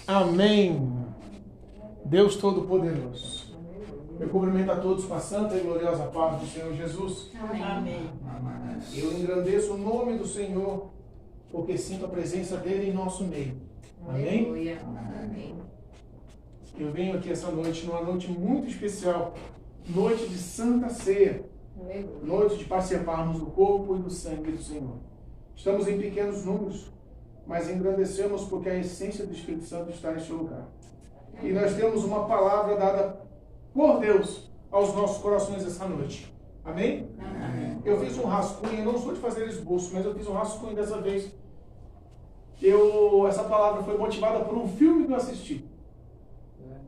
Amém. Deus Todo-Poderoso. Eu cumprimento a todos com a santa e gloriosa paz do Senhor Jesus. Amém. Eu engrandeço o nome do Senhor, porque sinto a presença dele em nosso meio. Amém? Aleluia. Amém. Eu venho aqui essa noite, numa noite muito especial, noite de Santa Ceia, Aleluia. noite de participarmos do corpo e do sangue do Senhor. Estamos em pequenos números, mas engrandecemos porque a essência do Espírito Santo está neste lugar. E nós temos uma palavra dada por Deus aos nossos corações essa noite. Amém? Amém. Eu fiz um rascunho, eu não sou de fazer esboço, mas eu fiz um rascunho dessa vez. Essa palavra foi motivada por um filme que eu assisti.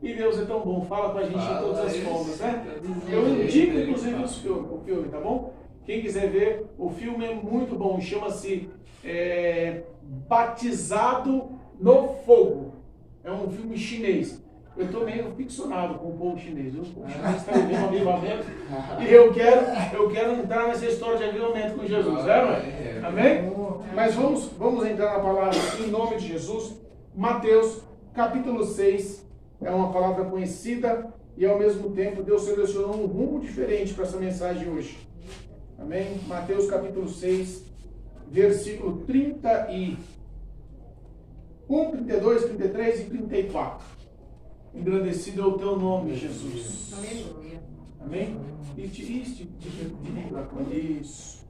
E Deus é tão bom, fala com a gente em todas as formas, né? Eu indico, inclusive, o filme, tá bom? Quem quiser ver, o filme é muito bom, chama-se Batizado no Fogo. É um filme chinês. Eu estou meio ficcionado com o povo chinês. O povo chinês está vivendo um avivamento e eu quero entrar nessa história de avivamento com Jesus, né? Amém? Mas vamos entrar na palavra em nome de Jesus. Mateus, capítulo 6, é uma palavra conhecida e ao mesmo tempo Deus selecionou um rumo diferente para essa mensagem hoje. Amém? Mateus, capítulo 6, versículo 31, 32, 33 e 34. Engrandecido é o teu nome, Jesus. Aleluia. Amém? Isso.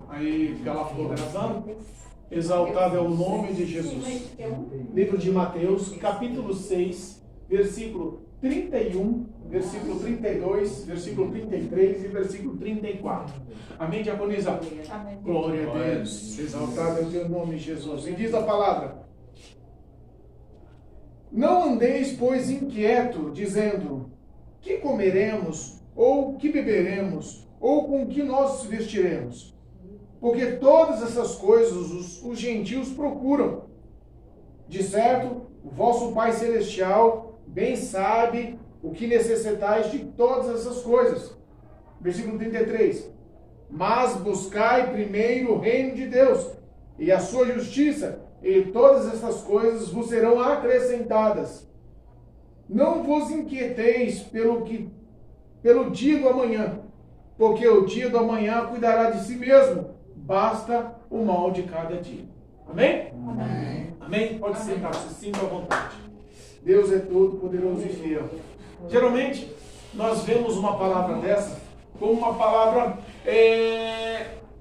Aí, ela ficou gravando. Exaltado é o nome de Jesus. Livro de Mateus, capítulo 6, versículo 31, versículo 32, versículo 33 e versículo 34. Amém, diaconisa? Amém. Glória a Deus. Exaltado é o teu nome, Jesus. E diz a palavra: não andeis, pois, inquieto, dizendo: que comeremos, ou que beberemos, ou com que nós vestiremos? Porque todas essas coisas os gentios procuram. De certo, o vosso Pai Celestial bem sabe o que necessitais de todas essas coisas. Versículo 33. Mas buscai primeiro o reino de Deus e a sua justiça, e todas essas coisas vos serão acrescentadas. Não vos inquieteis pelo dia do amanhã, porque o dia do amanhã cuidará de si mesmo. Basta o mal de cada dia. Amém? Amém. Amém? Pode sentar, se sinta à vontade. Deus é todo poderoso e fiel. Geralmente, nós vemos uma palavra dessa como uma palavra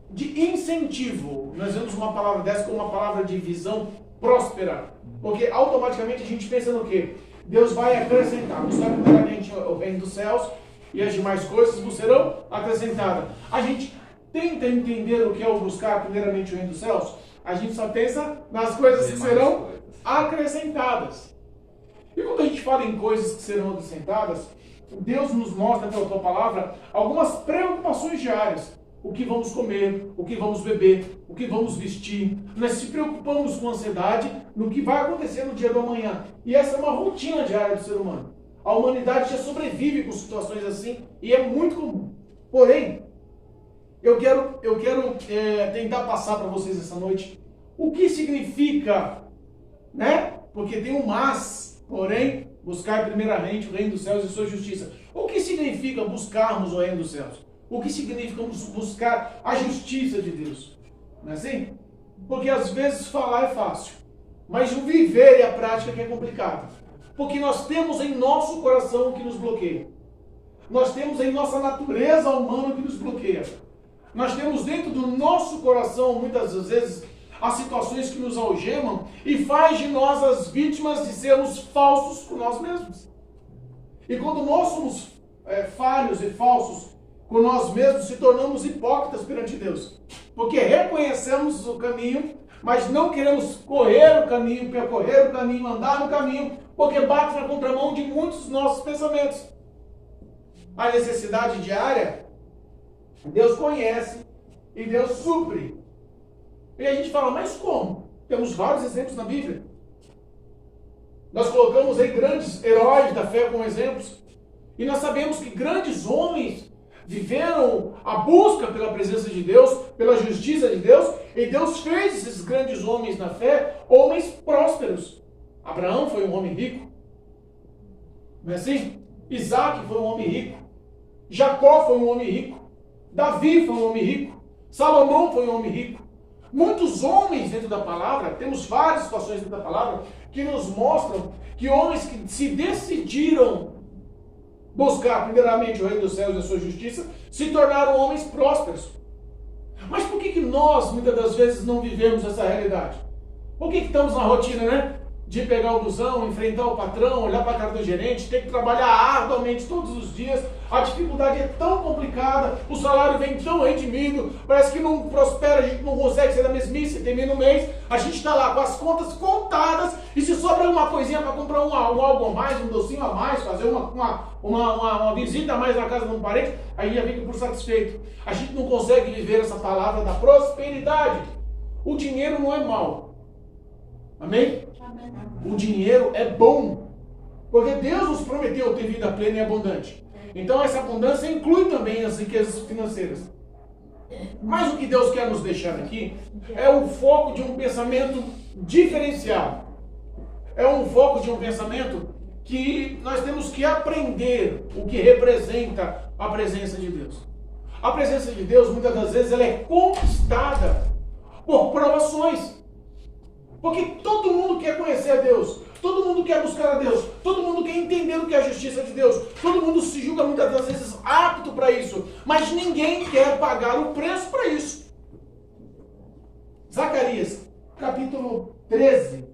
de incentivo. Nós vemos uma palavra dessa como uma palavra de visão próspera. Porque automaticamente a gente pensa no quê? Deus vai acrescentar. Buscar primeiramente o reino dos céus e as demais coisas vos serão acrescentadas. A gente tenta entender o que é o buscar primeiramente o reino dos céus. A gente só pensa nas coisas que serão acrescentadas. E quando a gente fala em coisas que serão acrescentadas, Deus nos mostra pela tua palavra algumas preocupações diárias. O que vamos comer, o que vamos beber, o que vamos vestir. Nós se preocupamos com ansiedade no que vai acontecer no dia do amanhã. E essa é uma rotina diária do ser humano. A humanidade já sobrevive com situações assim e é muito comum. Porém, eu quero tentar passar para vocês essa noite o que significa, né? Porque tem um mas, porém, buscar primeiramente o reino dos céus e sua justiça. O que significa buscarmos o reino dos céus? O que significa buscar a justiça de Deus? Não é assim? Porque às vezes falar é fácil, mas o viver e a prática que é complicado. Porque nós temos em nosso coração o que nos bloqueia. Nós temos em nossa natureza humana o que nos bloqueia. Nós temos dentro do nosso coração, muitas vezes, as situações que nos algemam e faz de nós as vítimas de sermos falsos com nós mesmos. E quando nós somos falhos e falsos com nós mesmos, se tornamos hipócritas perante Deus. Porque reconhecemos o caminho, mas não queremos correr o caminho, percorrer o caminho, andar no caminho, porque bate na contramão de muitos dos nossos pensamentos. A necessidade diária, Deus conhece e Deus supre. E a gente fala, mas como? Temos vários exemplos na Bíblia. Nós colocamos aí grandes heróis da fé como exemplos. E nós sabemos que grandes homens viveram a busca pela presença de Deus, pela justiça de Deus, e Deus fez esses grandes homens na fé, homens prósperos. A Abraão foi um homem rico. Não é assim? Isaac foi um homem rico. Jacó foi um homem rico. Davi foi um homem rico. Salomão foi um homem rico. Muitos homens dentro da palavra, temos várias situações dentro da palavra, que nos mostram que homens que se decidiram buscar primeiramente o reino dos céus e a sua justiça, se tornaram homens prósperos. Mas por que nós, muitas das vezes, não vivemos essa realidade? Por que estamos na rotina, né? De pegar o busão, enfrentar o patrão, olhar para a cara do gerente, ter que trabalhar arduamente todos os dias, a dificuldade é tão complicada, o salário vem tão redimido, parece que não prospera, a gente não consegue ser da mesmice, termina o mês, a gente está lá com as contas contadas, e se sobra uma coisinha para comprar um algo a mais, um docinho a mais, fazer uma visita a mais na casa de um parente, aí já fica por satisfeito. A gente não consegue viver essa palavra da prosperidade. O dinheiro não é mau. Amém? O dinheiro é bom, porque Deus nos prometeu ter vida plena e abundante. Então essa abundância inclui também as riquezas financeiras. Mas o que Deus quer nos deixar aqui é o foco de um pensamento diferencial. É um foco de um pensamento que nós temos que aprender o que representa a presença de Deus. A presença de Deus, muitas das vezes, ela é conquistada por provações. Porque todo mundo quer conhecer a Deus, todo mundo quer buscar a Deus, todo mundo quer entender o que é a justiça de Deus, todo mundo se julga muitas das vezes apto para isso, mas ninguém quer pagar o preço para isso. Zacarias, capítulo 13,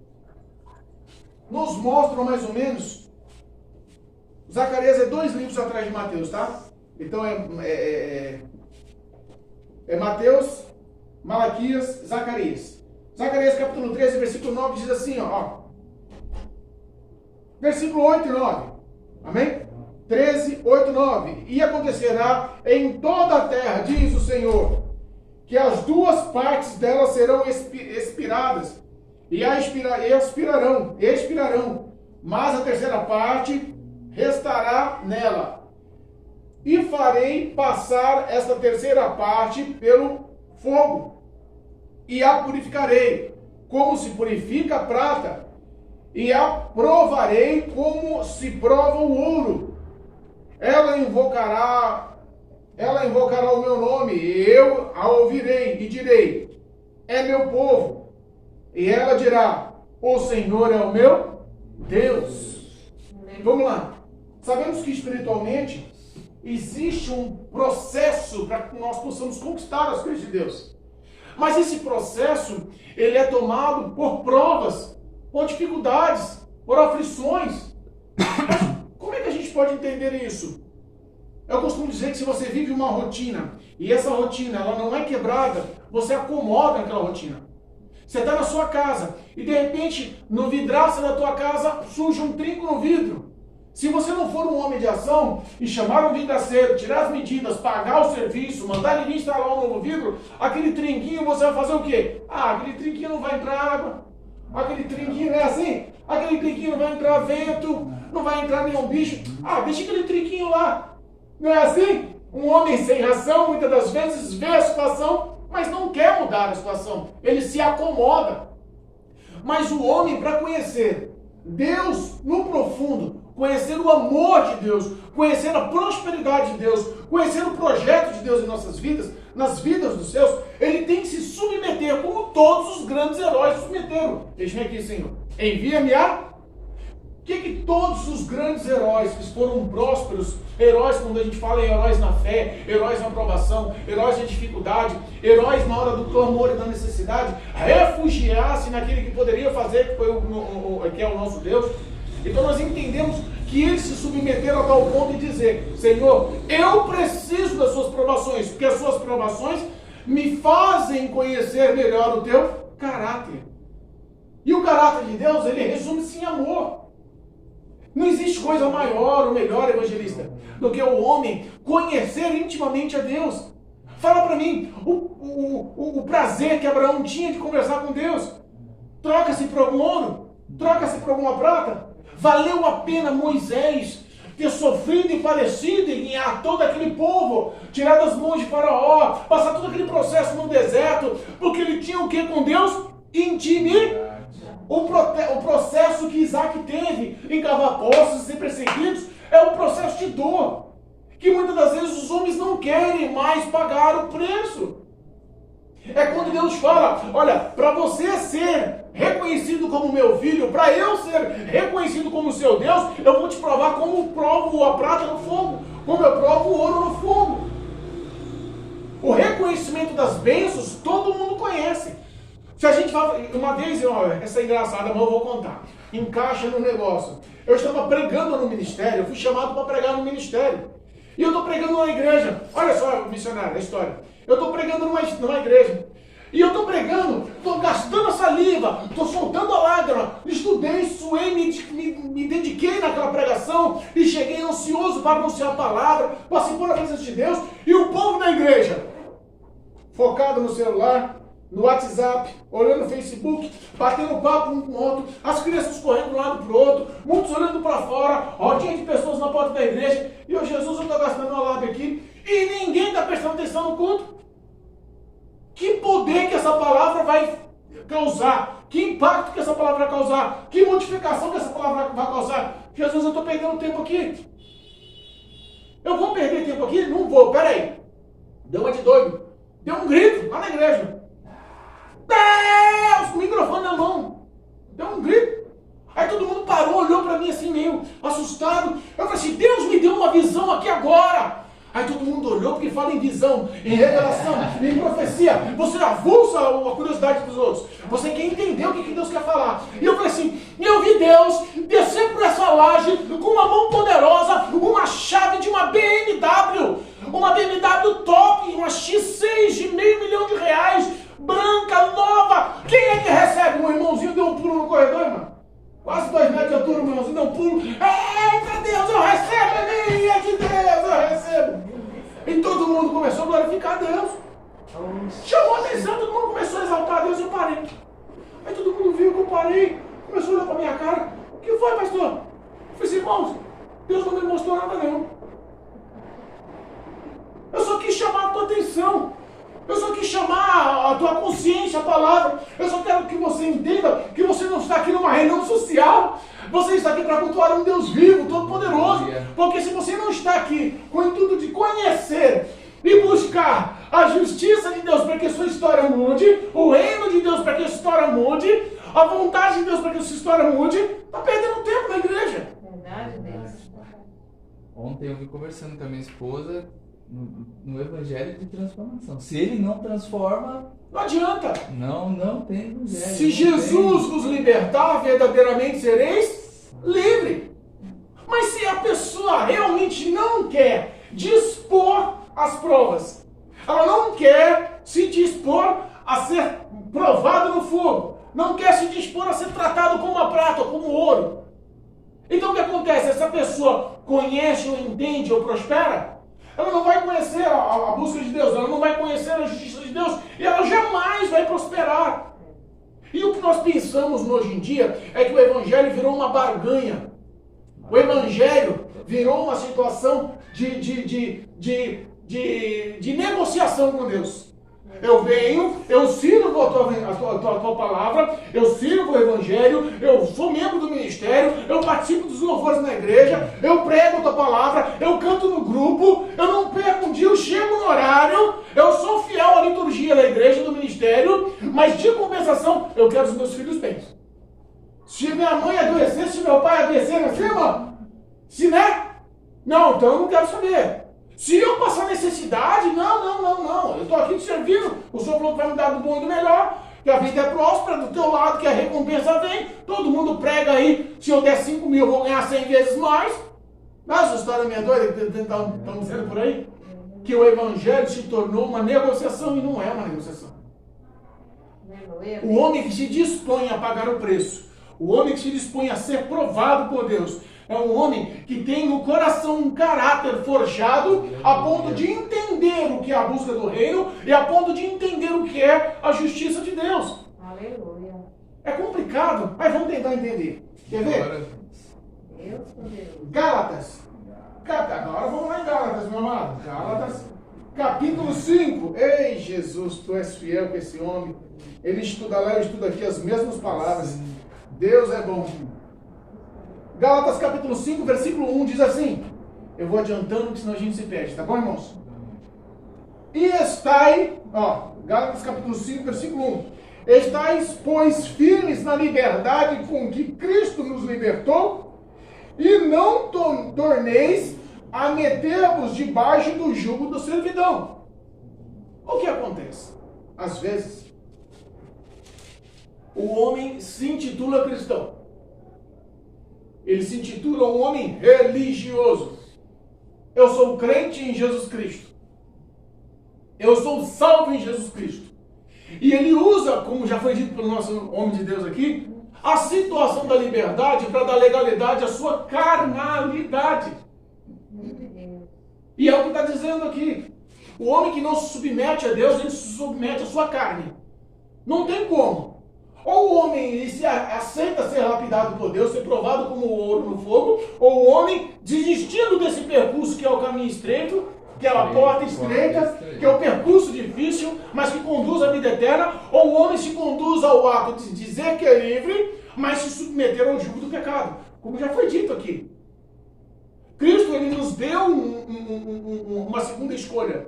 nos mostra mais ou menos, Zacarias é 2 livros atrás de Mateus, tá? Então é Mateus, Malaquias, Zacarias. Zacarias capítulo 13, versículo 9 diz assim, ó. Versículo 8 e 9. Amém? 13, 8 e 9. E acontecerá em toda a terra, diz o Senhor, que as 2 partes dela serão expiradas, e expirarão, mas a terceira parte restará nela. E farei passar esta terceira parte pelo fogo, e a purificarei, como se purifica a prata, e a provarei como se prova o ouro. Ela invocará o meu nome, e eu a ouvirei, e direi, é meu povo. E ela dirá, o Senhor é o meu Deus. Vamos lá. Sabemos que espiritualmente existe um processo para que nós possamos conquistar as coisas de Deus. Mas esse processo, ele é tomado por provas, por dificuldades, por aflições. Mas como é que a gente pode entender isso? Eu costumo dizer que se você vive uma rotina, e essa rotina ela não é quebrada, você acomoda naquela rotina. Você está na sua casa, e de repente, no vidraço da tua casa, surge um trinco no vidro. Se você não for um homem de ação e chamar um vidraceiro, tirar as medidas, pagar o serviço, mandar ele instalar um novo vidro, aquele trinquinho você vai fazer o quê? Ah, aquele trinquinho não vai entrar água. Aquele trinquinho não é assim? Aquele trinquinho não vai entrar vento, não vai entrar nenhum bicho. Ah, deixa aquele trinquinho lá. Não é assim? Um homem sem ação, muitas das vezes, vê a situação, mas não quer mudar a situação. Ele se acomoda. Mas o homem, para conhecer Deus no profundo, conhecer o amor de Deus, conhecer a prosperidade de Deus, conhecer o projeto de Deus em nossas vidas, nas vidas dos seus, ele tem que se submeter, como todos os grandes heróis se submeteram. Deixa-me aqui, Senhor. Envia-me a... O que todos os grandes heróis que foram prósperos, heróis quando a gente fala em heróis na fé, heróis na aprovação, heróis na dificuldade, heróis na hora do clamor e da necessidade, refugiar-se naquele que poderia fazer, que foi que é o nosso Deus. Então nós entendemos que eles se submeteram a tal ponto de dizer, Senhor, eu preciso das suas provações, porque as suas provações me fazem conhecer melhor o teu caráter. E o caráter de Deus, ele resume-se em amor. Não existe coisa maior ou melhor, evangelista, do que o homem conhecer intimamente a Deus. Fala para mim, o prazer que Abraão tinha de conversar com Deus. Troca-se por algum ouro? Troca-se por alguma prata? Valeu a pena Moisés ter sofrido e padecido e guiar todo aquele povo, tirar das mãos de Faraó, passar todo aquele processo no deserto, porque ele tinha o que com Deus? Intimidade. O processo que Isaac teve em cavar poços e ser perseguidos é um processo de dor. Que muitas das vezes os homens não querem mais pagar o preço. É quando Deus fala, olha, para você ser reconhecido como meu filho, para eu ser reconhecido como seu Deus, eu vou te provar como provo a prata no fogo, como eu provo o ouro no fogo. O reconhecimento das bênçãos todo mundo conhece. Se a gente fala, uma vez, essa é engraçada, mas eu vou contar. Encaixa no negócio. Eu estava pregando no ministério, eu fui chamado para pregar no ministério. E eu estou pregando numa igreja. Olha só, missionário, a história. Eu estou pregando numa igreja. E eu estou pregando, estou gastando a saliva, estou soltando a lágrima. Estudei, suei, me dediquei naquela pregação e cheguei ansioso para anunciar a palavra, passei por a presença de Deus. E o povo da igreja, focado no celular, no WhatsApp, olhando no Facebook, batendo papo um com o outro, as crianças correndo de um lado para o outro, muitos olhando para fora, rodinha de pessoas na porta da igreja. E eu, Jesus, eu estou gastando uma lábia aqui e ninguém está prestando atenção no culto. Que poder que essa palavra vai causar? Que impacto que essa palavra vai causar? Que modificação que essa palavra vai causar? Jesus, eu estou perdendo tempo aqui. Eu vou perder tempo aqui? Não vou, peraí. Deu uma de doido. Deu um grito lá na igreja. Deus! Com o microfone na mão. Deu um grito. Aí todo mundo parou, olhou para mim assim meio assustado. Eu falei assim, Deus me deu uma visão aqui agora. Aí todo mundo olhou, porque fala em visão, em revelação, em profecia. Você avulsa a curiosidade dos outros. Você quer entender o que Deus quer falar. E eu falei assim, eu vi Deus descer por essa laje com uma mão poderosa, uma chave de uma BMW. Uma BMW top, uma X6 de R$500 mil, branca, nova. Quem é que recebe? Um irmãozinho deu um pulo no corredor, irmão. Quase 2 metros de altura, meu irmãozinho deu um pulo. Eita Deus, eu recebo, a minha de Deus, eu recebo. E todo mundo começou a glorificar a Deus. Chamou a atenção, todo mundo começou a exaltar a Deus e eu parei. Aí todo mundo viu que eu parei, começou a olhar para minha cara. O que foi, pastor? Eu falei assim, irmãos, Deus não me mostrou nada não. Eu só quis chamar a tua atenção. Eu só quis chamar a tua consciência, a palavra. Eu só quero que você entenda que você não está aqui numa reunião social. Você está aqui para cultuar um Deus vivo, todo-poderoso. Porque se você não está aqui com o intuito de conhecer e buscar a justiça de Deus para que a sua história mude, o reino de Deus para que a sua história mude, a vontade de Deus para que a sua história mude, está perdendo tempo na igreja. Verdade, Deus. Ontem eu vim conversando com a minha esposa no Evangelho de transformação. Se ele não transforma, não adianta. Não tem evangelho. Se Jesus vos libertar, verdadeiramente sereis livre. Mas se a pessoa realmente não quer dispor as provas, ela não quer se dispor a ser provado no fogo, não quer se dispor a ser tratado como a prata ou como ouro. Então o que acontece? Essa pessoa conhece ou entende ou prospera, ela não vai conhecer a busca de Deus, ela não vai conhecer a justiça de Deus e ela jamais vai prosperar. E o que nós pensamos hoje em dia é que o Evangelho virou uma barganha. O Evangelho virou uma situação de negociação com Deus. Eu venho, eu sirvo a tua palavra, eu sirvo o Evangelho, eu sou membro do ministério, eu participo dos louvores na igreja, eu prego a tua palavra, eu canto no grupo, eu não perco um dia, eu chego no horário, eu sou fiel à liturgia da igreja, do ministério, mas de compensação, eu quero os meus filhos bem. Se minha mãe adoecer, se meu pai adoecer, assim, irmão, se né? Não, então eu não quero saber. Se eu passar necessidade, não. Eu estou aqui te servindo. O Senhor falou que vai me dar do bom e do melhor. Que a vida é próspera, do teu lado, que a recompensa vem. Todo mundo prega aí. Se eu der 5 mil, eu vou ganhar 100 vezes mais. Essa história minha doida, estamos dizendo por aí. Que o Evangelho se tornou uma negociação e não é uma negociação. O homem que se dispõe a pagar o preço, o homem que se dispõe a ser provado por Deus, é um homem que tem no coração um caráter forjado a ponto de entender o que é a busca do reino e a ponto de entender o que é a justiça de Deus. Aleluia. É complicado, mas vamos tentar entender. Quer ver? Deus, Deus. Gálatas. Agora vamos lá em Gálatas, meu amado. Gálatas, capítulo 5. Ei, Jesus, tu és fiel com esse homem. Ele estuda lá, eu estudo aqui as mesmas palavras. Deus é bom. Gálatas capítulo 5, versículo 1 diz assim. Eu vou adiantando, porque senão a gente se perde, tá bom, irmãos? E estai, Gálatas capítulo 5, versículo 1. Estais, pois, firmes na liberdade com que Cristo nos libertou, e não torneis a meter-vos debaixo do jugo da servidão. O que acontece? Às vezes, o homem se intitula cristão. Ele se intitula um homem religioso. Eu sou crente em Jesus Cristo. Eu sou salvo em Jesus Cristo. E ele usa, como já foi dito pelo nosso homem de Deus aqui, a situação da liberdade para dar legalidade à sua carnalidade. E é o que está dizendo aqui. O homem que não se submete a Deus, ele se submete à sua carne. Não tem como. Ou o homem ele se aceita ser lapidado por Deus, ser provado como ouro no fogo, ou o homem desistindo desse percurso que é o caminho estreito, que é a porta estreita, que é o percurso difícil, mas que conduz à vida eterna, ou o homem se conduz ao ato de dizer que é livre, mas se submeter ao jugo do pecado. Como já foi dito aqui. Cristo ele nos deu uma segunda escolha.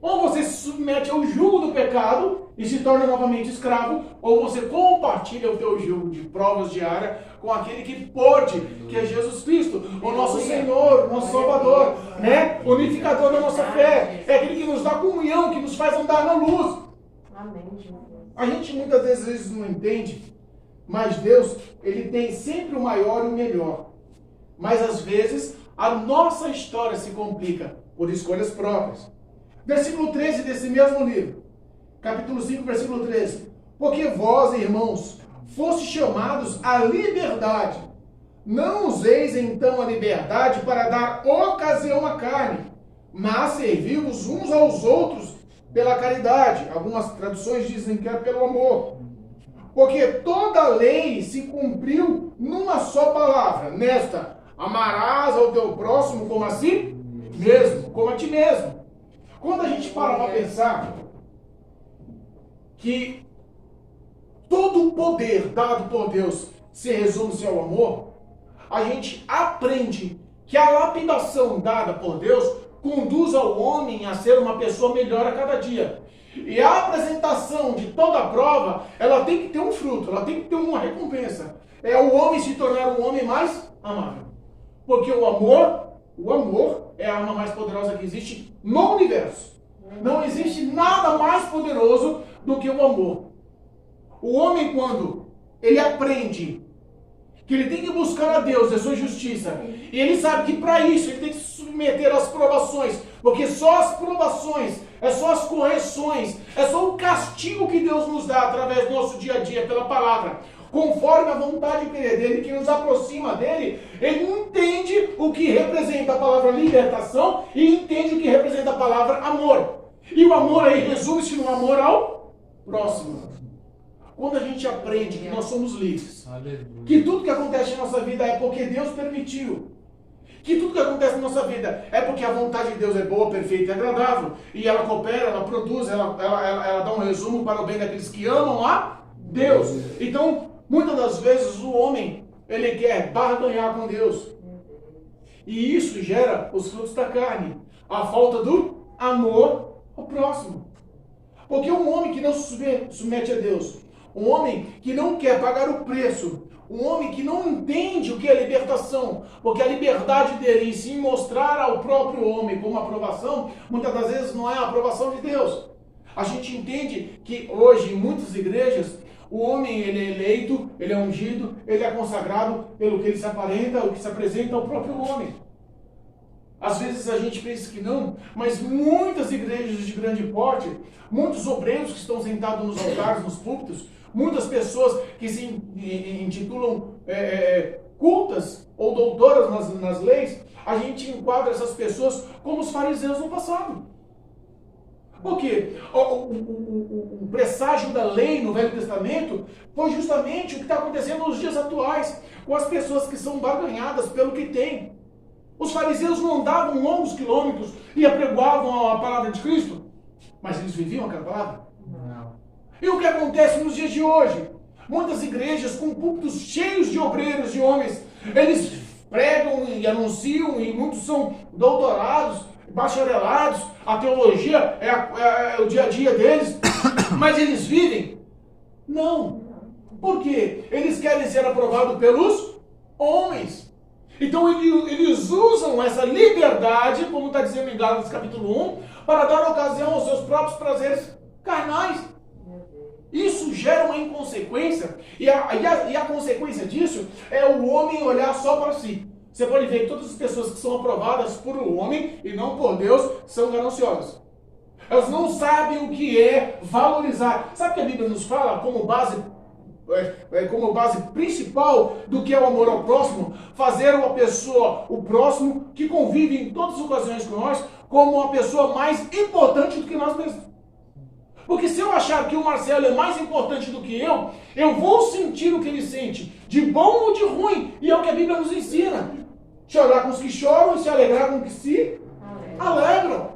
Ou você se submete ao jugo do pecado e se torna novamente escravo, ou você compartilha o teu jugo de provas diárias com aquele que pode, que é Jesus Cristo, o nosso Senhor, o nosso Salvador, né? Unificador da nossa fé. É aquele que nos dá comunhão, que nos faz andar na luz. Amém. A gente muitas vezes não entende, mas Deus, ele tem sempre o maior e o melhor. Mas às vezes a nossa história se complica por escolhas próprias. Versículo 13 desse mesmo livro, capítulo 5, versículo 13. Porque vós, irmãos, fostes chamados à liberdade. Não useis então a liberdade para dar ocasião à carne, mas servi-vos uns aos outros pela caridade. Algumas traduções dizem que é pelo amor. Porque toda a lei se cumpriu numa só palavra, nesta: amarás ao teu próximo como a si mesmo, como a ti mesmo. Quando a gente para pensar que todo o poder dado por Deus se resume-se ao amor, a gente aprende que a lapidação dada por Deus conduz ao homem a ser uma pessoa melhor a cada dia. E a apresentação de toda a prova, ela tem que ter um fruto, ela tem que ter uma recompensa. É o homem se tornar um homem mais amável. Porque o amor é a arma mais poderosa que existe no universo. Não existe nada mais poderoso do que o amor. O homem, quando ele aprende que ele tem que buscar a Deus, a sua justiça, e ele sabe que para isso ele tem que se submeter às provações, porque só as provações, é só as correções, é só o castigo que Deus nos dá através do nosso dia a dia, pela palavra, conforme a vontade e querer dele, que nos aproxima dele, ele entende o que representa a palavra libertação e entende o que representa a palavra amor. E o amor aí resume-se no amor ao próximo. Quando a gente aprende que nós somos livres, que tudo que acontece na nossa vida é porque Deus permitiu, que tudo que acontece na nossa vida é porque a vontade de Deus é boa, perfeita e agradável, e ela coopera, ela produz, ela dá um resumo para o bem daqueles que amam a Deus. Então, muitas das vezes o homem, ele quer barganhar com Deus. E isso gera os frutos da carne, a falta do amor ao próximo. Porque um homem que não se submete a Deus, um homem que não quer pagar o preço, um homem que não entende o que é libertação, porque a liberdade dele em se mostrar ao próprio homem como aprovação, muitas das vezes não é a aprovação de Deus. A gente entende que hoje em muitas igrejas, o homem ele é eleito, ele é ungido, ele é consagrado pelo que ele se aparenta, o que se apresenta ao próprio homem. Às vezes a gente pensa que não, mas muitas igrejas de grande porte, muitos obreiros que estão sentados nos altares, nos púlpitos, muitas pessoas que se intitulam cultas ou doutoras nas leis, a gente enquadra essas pessoas como os fariseus no passado. Por quê? O presságio da lei no Velho Testamento foi justamente o que está acontecendo nos dias atuais, com as pessoas que são barganhadas pelo que têm. Os fariseus não andavam longos quilômetros e apregoavam a palavra de Cristo, mas eles viviam aquela palavra. Não. E o que acontece nos dias de hoje? muitas igrejas com púlpitos cheios de obreiros, de homens. Eles pregam e anunciam, e muitos são doutorados, bacharelados, a teologia é o dia a dia deles, mas eles vivem? Não. Por quê? Eles querem ser aprovados pelos homens. Então eles usam essa liberdade, como está dizendo em Gálatas capítulo 1, para dar ocasião aos seus próprios prazeres carnais. Isso gera uma inconsequência, e a consequência disso é o homem olhar só para si. Você pode ver que todas as pessoas que são aprovadas por um homem e não por Deus são gananciosas. Elas não sabem o que é valorizar. Sabe o que a Bíblia nos fala como base principal do que é o amor ao próximo? Fazer uma pessoa, o próximo, que convive em todas as ocasiões com nós, como uma pessoa mais importante do que nós mesmos. Porque se eu achar que o Marcelo é mais importante do que eu vou sentir o que ele sente, de bom ou de ruim, e é o que a Bíblia nos ensina. Chorar com os que choram e se alegrar com os que se alegram.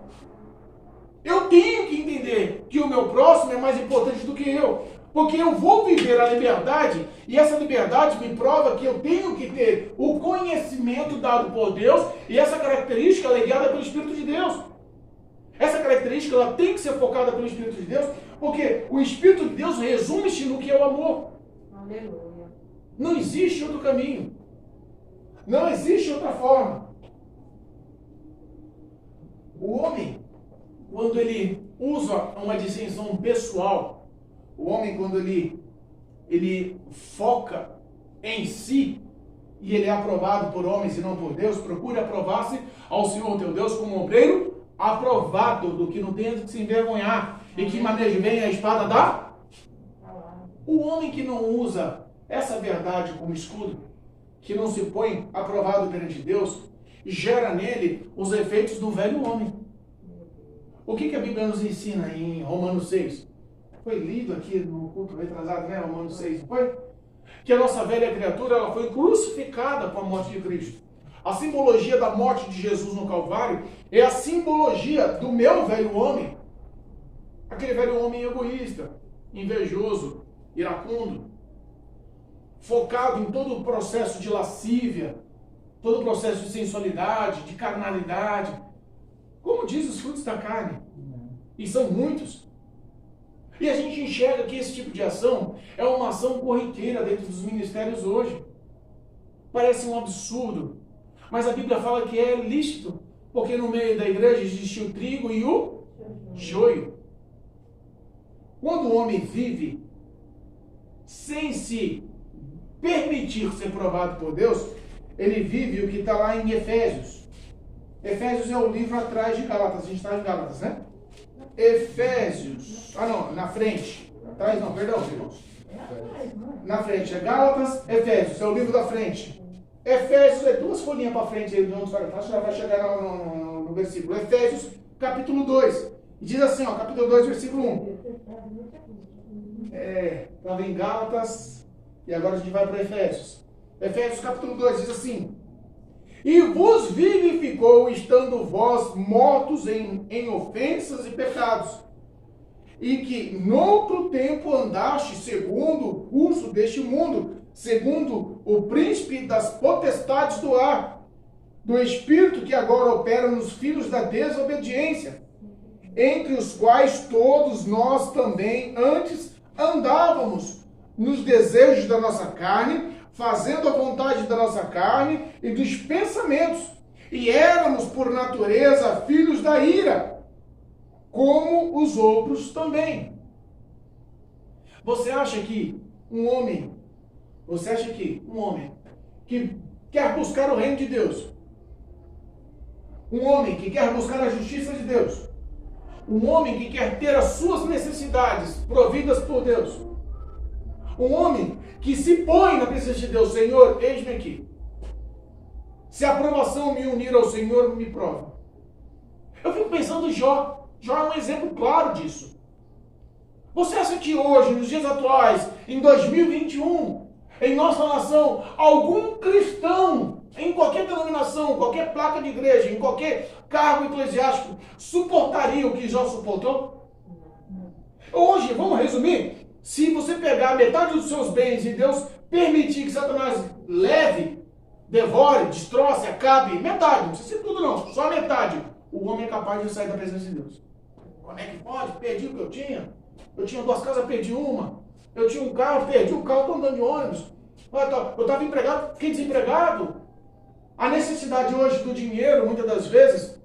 Eu tenho que entender que o meu próximo é mais importante do que eu. Porque eu vou viver a liberdade, e essa liberdade me prova que eu tenho que ter o conhecimento dado por Deus, e essa característica é legada pelo Espírito de Deus. Essa característica ela tem que ser focada pelo Espírito de Deus, porque o Espírito de Deus resume-se no que é o amor. Aleluia. Não existe outro caminho. Não existe outra forma. O homem, quando ele usa uma distinção pessoal, o homem, quando ele foca em si, e ele é aprovado por homens e não por Deus, procure aprovar-se ao Senhor teu Deus como obreiro aprovado, do que não tem que se envergonhar, e que maneje bem a espada da... O homem que não usa essa verdade como escudo, que não se põe aprovado perante Deus, gera nele os efeitos do velho homem. O que a Bíblia nos ensina em Romanos 6? Foi lido aqui no culto retrasado, né? Romanos 6, não foi? Que a nossa velha criatura ela foi crucificada com a morte de Cristo. A simbologia da morte de Jesus no Calvário é a simbologia do meu velho homem. Aquele velho homem egoísta, invejoso, iracundo, focado em todo o processo de lascívia, todo o processo de sensualidade, de carnalidade. Como diz os frutos da carne. E são muitos. E a gente enxerga que esse tipo de ação é uma ação corriqueira dentro dos ministérios hoje. Parece um absurdo. Mas a Bíblia fala que é lícito, porque no meio da igreja existe o trigo e o joio. Quando o homem vive sem se permitir ser provado por Deus, ele vive o que está lá em Efésios. Efésios é o livro atrás de Gálatas. A gente está em Gálatas, né? Efésios. Ah, não, na frente. Atrás não, perdão, irmãos. Na frente é Gálatas, Efésios, é o livro da frente. Efésios é 2 folhinhas para frente aí, já vai chegar no versículo. Efésios, capítulo 2. E diz assim, ó, capítulo 2, versículo 1. Estava em Gálatas, e agora a gente vai para Efésios. Efésios, capítulo 2, diz assim: E vos vivificou, estando vós mortos em ofensas e pecados, e que noutro tempo andaste segundo o curso deste mundo, segundo o príncipe das potestades do ar, do espírito que agora opera nos filhos da desobediência, entre os quais todos nós também antes andávamos nos desejos da nossa carne, fazendo a vontade da nossa carne e dos pensamentos, e éramos por natureza filhos da ira, como os outros também. Você acha que um homem que quer buscar o reino de Deus, um homem que quer buscar a justiça de Deus, um homem que quer ter as suas necessidades providas por Deus, um homem que se põe na presença de Deus, Senhor, eis-me aqui. Se a aprovação me unir ao Senhor, me prova. Eu fico pensando em Jó. Jó é um exemplo claro disso. Você acha que hoje, nos dias atuais, em 2021, em nossa nação, algum cristão, em qualquer denominação, qualquer placa de igreja, em qualquer cargo eclesiástico, suportaria o que Jó suportou? Hoje, vamos resumir, Se você pegar metade dos seus bens e Deus permitir que Satanás leve, devore, destroce, acabe, metade, não precisa ser tudo não, só metade, o homem é capaz de sair da presença de Deus. Como é que pode? Perdi o que eu tinha. Eu tinha 2 casas, perdi uma. Eu tinha um carro, perdi o carro, estou andando de ônibus. Eu estava empregado, fiquei desempregado. A necessidade hoje do dinheiro, muitas das vezes,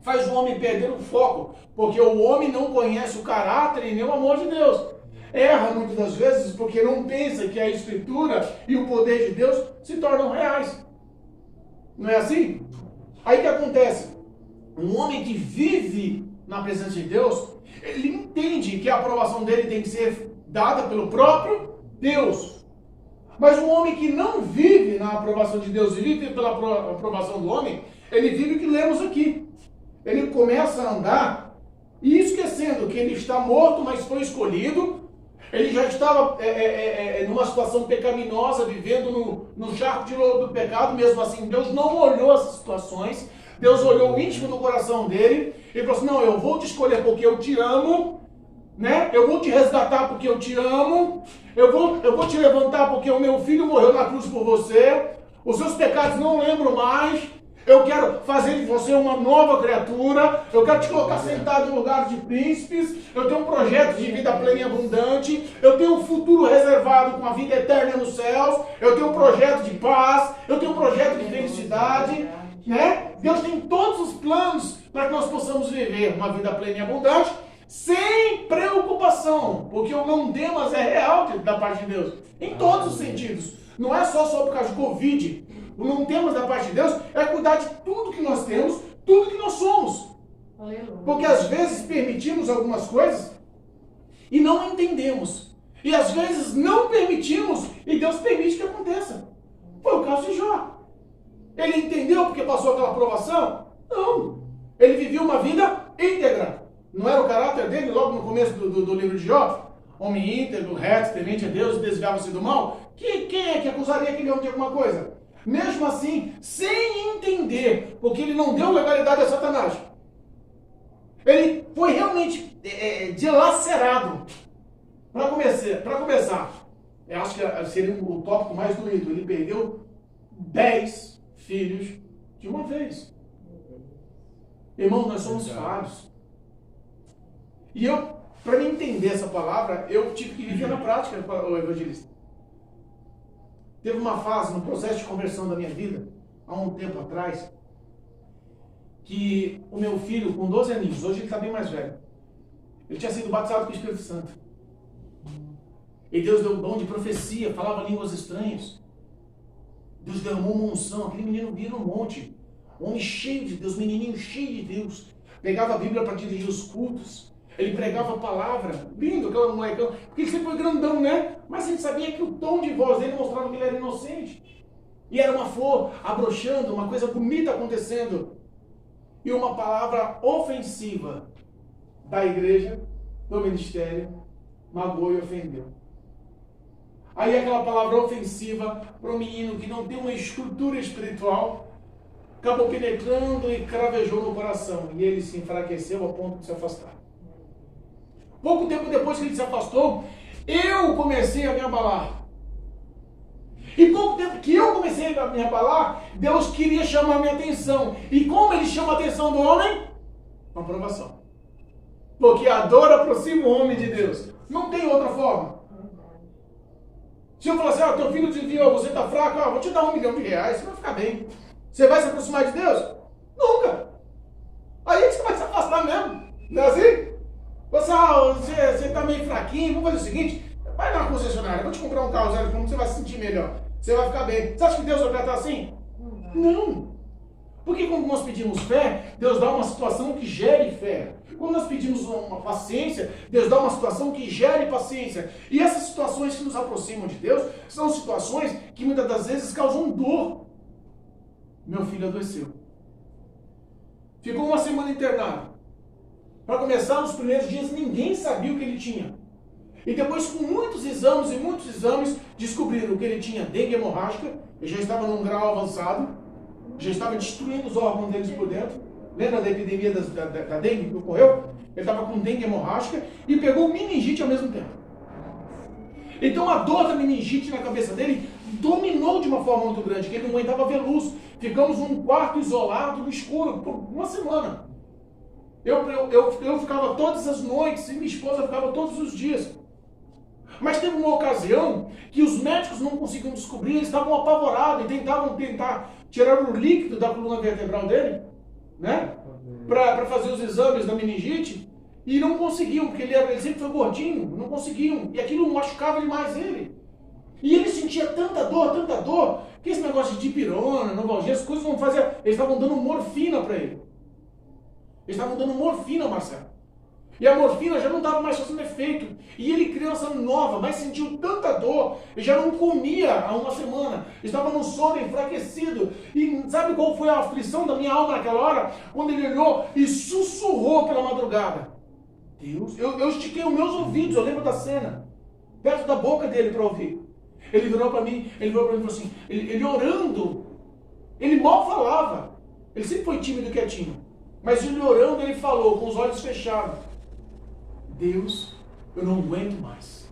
faz o homem perder o foco, porque o homem não conhece o caráter e nem o amor de Deus. Erra muitas das vezes porque não pensa que a Escritura e o poder de Deus se tornam reais. Não é assim? Aí o que acontece? Um homem que vive na presença de Deus, ele entende que a aprovação dele tem que ser dada pelo próprio Deus. Mas um homem que não vive na aprovação de Deus e vive pela aprovação do homem, ele vive o que lemos aqui. Ele começa a andar e esquecendo que ele está morto, mas foi escolhido. Ele já estava numa situação pecaminosa, vivendo no charco de lodo do pecado. Mesmo assim, Deus não olhou essas situações. Deus olhou o íntimo do coração dele e falou assim, não, eu vou te escolher porque eu te amo, né? Eu vou te resgatar porque eu te amo, eu vou te levantar porque o meu filho morreu na cruz por você, os seus pecados não lembro mais, eu quero fazer de você uma nova criatura, eu quero te colocar sentado em lugar de príncipes, eu tenho um projeto de vida plena e abundante, eu tenho um futuro reservado com a vida eterna nos céus, eu tenho um projeto de paz, eu tenho um projeto de felicidade, né? Deus tem todos os planos para que nós possamos viver uma vida plena e abundante sem preocupação, porque o não temas é real da parte de Deus, em todos os sentidos. Não é só por causa de Covid. O não temas da parte de Deus é cuidar de tudo que nós temos, tudo que nós somos. Aleluia. Porque às vezes permitimos algumas coisas e não entendemos. E às vezes não permitimos e Deus permite que aconteça. Foi o caso de Jó. Ele entendeu porque passou aquela provação? Não. Ele vivia uma vida íntegra. Não era o caráter dele logo no começo do livro de Jó? Homem íntegro, reto, temente a Deus, desviava-se do mal. Quem é que acusaria aquele homem de alguma coisa? Mesmo assim, sem entender, porque ele não deu legalidade a Satanás. Ele foi realmente dilacerado. Para começar, eu acho que seria o tópico mais doído. Ele perdeu 10 filhos de uma vez. Irmão, nós somos falhos. E para mim entender essa palavra, eu tive que viver na prática, o evangelista. Teve uma fase no processo de conversão da minha vida, há um tempo atrás, que o meu filho, com 12 aninhos, hoje ele está bem mais velho, ele tinha sido batizado com o Espírito Santo. E Deus deu o dom de profecia, falava línguas estranhas. Deus derramou uma unção, aquele menino vira um monte. Um homem cheio de Deus, menininho cheio de Deus. Pegava a Bíblia para dirigir os cultos. Ele pregava a palavra. Lindo, aquela molecão. Porque ele sempre foi grandão, né? Mas a gente sabia que o tom de voz dele mostrava que ele era inocente. E era uma flor abrochando, uma coisa bonita acontecendo. E uma palavra ofensiva da igreja, do ministério, magoou e ofendeu. Aí aquela palavra ofensiva para um menino que não tem uma estrutura espiritual, acabou penetrando e cravejou no coração. E ele se enfraqueceu ao ponto de se afastar. Pouco tempo depois que ele se afastou, eu comecei a me abalar. E pouco tempo que eu comecei a me abalar, Deus queria chamar a minha atenção. E como ele chama a atenção do homem? Com aprovação. Porque a dor aproxima o homem de Deus. Não tem outra forma. Se eu falar assim, teu filho desviou, você está fraco, vou te dar R$1 milhão, você vai ficar bem. Você vai se aproximar de Deus? Nunca. Aí é que você vai se afastar mesmo. Não é assim? Você está meio fraquinho, vamos fazer o seguinte, vai na concessionária, vou te comprar um carro zero, como você vai se sentir melhor. Você vai ficar bem. Você acha que Deus vai tratar assim? Não. Porque quando nós pedimos fé, Deus dá uma situação que gere fé. Quando nós pedimos uma paciência, Deus dá uma situação que gere paciência. E essas situações que nos aproximam de Deus são situações que muitas das vezes causam dor. Meu filho adoeceu. Ficou uma semana internado. Para começar, nos primeiros dias, ninguém sabia o que ele tinha. E depois, com muitos exames, descobriram que ele tinha dengue hemorrágica, ele já estava num grau avançado, já estava destruindo os órgãos deles por dentro. Lembra da epidemia da dengue que ocorreu? Ele estava com dengue hemorrágica e pegou meningite ao mesmo tempo. Então a dor da meningite na cabeça dele dominou de uma forma muito grande, que ele não aguentava ver luz. Ficamos num quarto isolado, no escuro, por uma semana. Eu ficava todas as noites e minha esposa ficava todos os dias. Mas teve uma ocasião que os médicos não conseguiam descobrir, eles estavam apavorados e tentavam tirar o líquido da coluna vertebral dele, né? Para fazer os exames da meningite, e não conseguiam, porque ele sempre foi gordinho, não conseguiam, e aquilo machucava demais ele. E ele sentia tanta dor, que esse negócio de dipirona, novalgia, as coisas não faziam, eles estavam dando morfina para ele. Eles estavam dando morfina, Marcelo. E a morfina já não estava mais fazendo efeito. E ele, criança nova, mas sentiu tanta dor, ele já não comia há uma semana, estava no sono enfraquecido. E sabe qual foi a aflição da minha alma naquela hora? Quando ele olhou e sussurrou pela madrugada. Deus, eu estiquei os meus ouvidos, eu lembro da cena, perto da boca dele para ouvir. Ele virou para mim e falou assim, ele orando, ele mal falava, ele sempre foi tímido e quietinho, mas ele orando, ele falou com os olhos fechados, Deus, eu não aguento mais,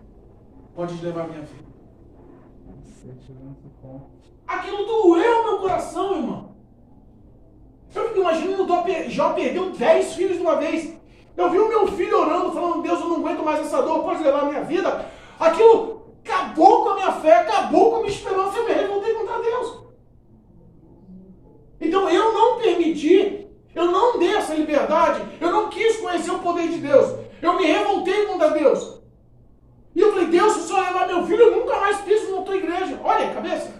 pode levar a minha vida. Aquilo doeu meu coração, irmão. Eu fico imaginando, Jó perdeu 10 filhos de uma vez. Eu vi o meu filho orando, falando, Deus, eu não aguento mais essa dor, pode levar a minha vida. Aquilo acabou com a minha fé, acabou com a minha esperança, eu me revoltei contra Deus. Então eu não permiti, eu não dei essa liberdade, eu não quis conhecer o poder de Deus. Eu me revoltei contra Deus. E eu falei, Deus, se o Senhor levar meu filho, eu nunca mais piso na tua igreja. Olha a cabeça.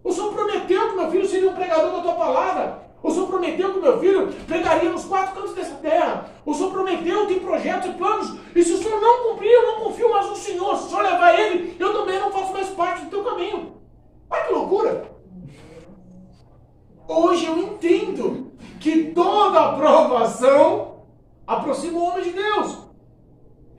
O Senhor prometeu que meu filho seria um pregador da tua palavra. O Senhor prometeu que meu filho pregaria nos 4 cantos dessa terra. O Senhor prometeu, tem projetos e planos. E se o Senhor não cumprir, eu não confio mais no Senhor. Se o Senhor levar ele, eu também não faço mais parte do teu caminho. Olha que loucura. Hoje eu entendo que toda aprovação aproxima o homem de Deus.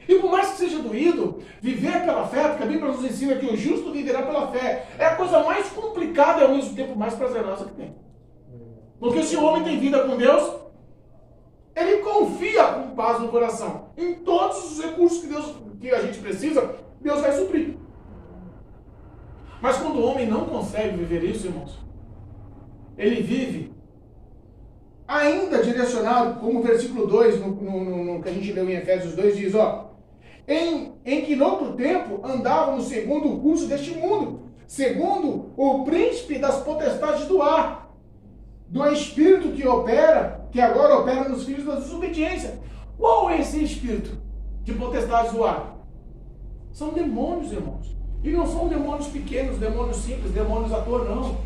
E por mais que seja doído, viver pela fé, porque a Bíblia nos ensina que o justo viverá pela fé, é a coisa mais complicada e ao mesmo tempo mais prazerosa que tem. Porque se o homem tem vida com Deus, ele confia com paz no coração. Em todos os recursos que a gente precisa, Deus vai suprir. Mas quando o homem não consegue viver isso, irmãos, ele vive ainda direcionado, como o versículo 2, no que a gente leu em Efésios 2, diz, em que no outro tempo andávamos segundo o curso deste mundo, segundo o príncipe das potestades do ar, do espírito que agora opera nos filhos da desobediência. Qual é esse espírito de potestades do ar? São demônios, irmãos. E não são demônios pequenos, demônios simples, demônios à toa, não.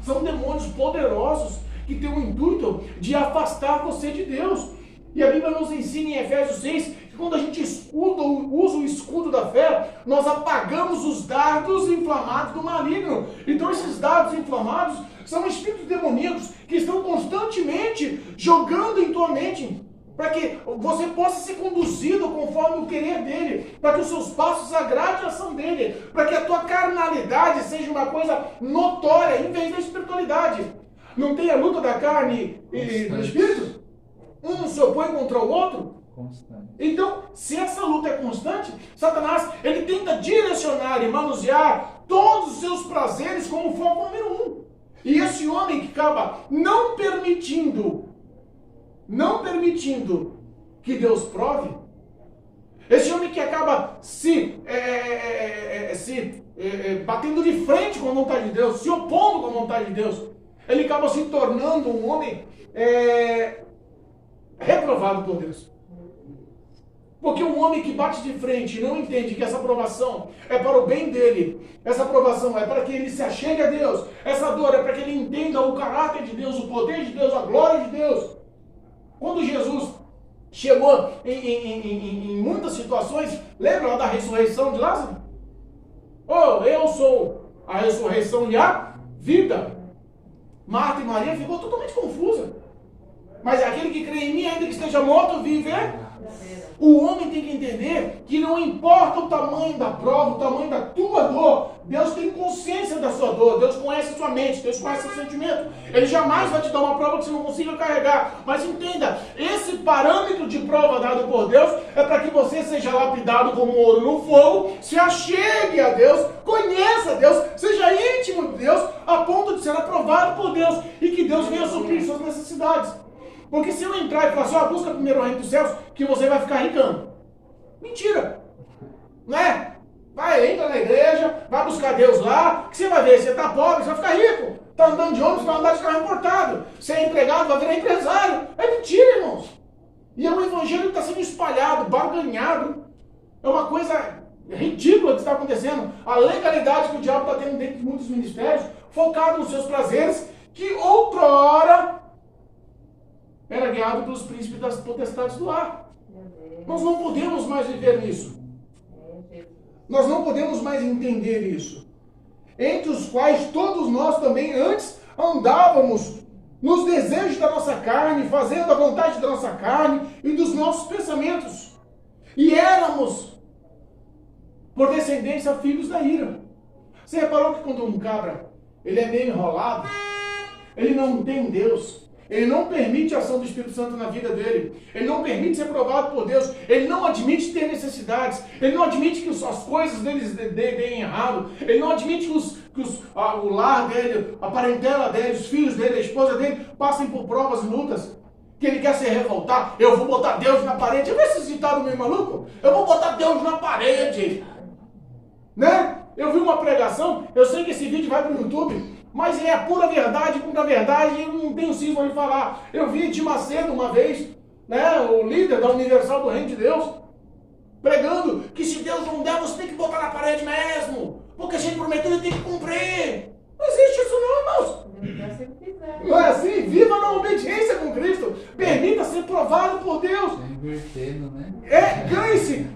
São demônios poderosos que têm o intuito de afastar você de Deus. E a Bíblia nos ensina em Efésios 6 que quando a gente usa o escudo da fé, nós apagamos os dardos inflamados do maligno. Então esses dardos inflamados são espíritos demoníacos que estão constantemente jogando em tua mente para que você possa ser conduzido conforme o querer dele, para que os seus passos agradem a ação dele, para que a tua carnalidade seja uma coisa notória em vez da espiritualidade. Não tem a luta da carne e do espírito? Um se opõe contra o outro? Constante. Então, se essa luta é constante, Satanás, ele tenta direcionar e manusear todos os seus prazeres como foco número 1. E esse homem que acaba não permitindo que Deus prove, esse homem que acaba batendo de frente com a vontade de Deus, se opondo com a vontade de Deus, ele acaba se tornando um homem reprovado por Deus. Porque um homem que bate de frente e não entende que essa aprovação é para o bem dele, essa aprovação é para que ele se achegue a Deus, essa dor é para que ele entenda o caráter de Deus, o poder de Deus, a glória de Deus. Quando Jesus chegou em muitas situações, lembra lá da ressurreição de Lázaro? Eu sou a ressurreição e a vida. Marta e Maria ficou totalmente confusa. Mas aquele que crê em mim, ainda que esteja morto, viverá. O homem tem que entender que não importa o tamanho da prova, o tamanho da tua dor, Deus tem consciência da sua dor, Deus conhece a sua mente, Deus conhece o seu sentimento. Ele jamais vai te dar uma prova que você não consiga carregar. Mas entenda, esse parâmetro de prova dado por Deus é para que você seja lapidado como ouro no fogo, se achegue a Deus, conheça Deus, seja íntimo de Deus, a ponto de ser aprovado por Deus e que Deus venha suprir suas necessidades. Porque se eu entrar e falar assim, busca primeiro o reino dos céus, que você vai ficar ricando. Mentira! Não é? Vai, entra na igreja, vai buscar Deus lá, que você vai ver, você está pobre, você vai ficar rico. Está andando de ônibus, vai andar de carro importado. Você é empregado, vai virar empresário. É mentira, irmãos. E é um evangelho que está sendo espalhado, barganhado. É uma coisa ridícula que está acontecendo. A legalidade que o diabo está tendo dentro de muitos ministérios, focado nos seus prazeres, que outrora era guiado pelos príncipes das potestades do ar. Nós não podemos mais viver nisso. Nós não podemos mais entender isso. Entre os quais todos nós também antes andávamos nos desejos da nossa carne, fazendo a vontade da nossa carne e dos nossos pensamentos. E éramos, por descendência, filhos da ira. Você reparou que quando um cabra, ele é meio enrolado, ele não tem Deus. Ele não permite a ação do Espírito Santo na vida dele. Ele não permite ser provado por Deus. Ele não admite ter necessidades. Ele não admite que as coisas deles deem errado. Ele não admite que o lar dele, a parentela dele, os filhos dele, a esposa dele passem por provas e lutas. Que ele quer se revoltar. Eu vou botar Deus na parede. Eu vi esse ditado meio maluco? Eu vou botar Deus na parede. Né? Eu vi uma pregação. Eu sei que esse vídeo vai para o YouTube. Mas é a pura verdade, pura verdade, eu não tenho cisma de falar. Eu vi Edir Macedo uma vez, né, o líder da Universal do Reino de Deus, pregando que se Deus não der, você tem que botar na parede mesmo. Porque a gente prometeu, ele tem que cumprir. Não existe isso não, irmãos. Não é assim? Viva na obediência com Cristo. Permita ser provado por Deus. Invertendo, né?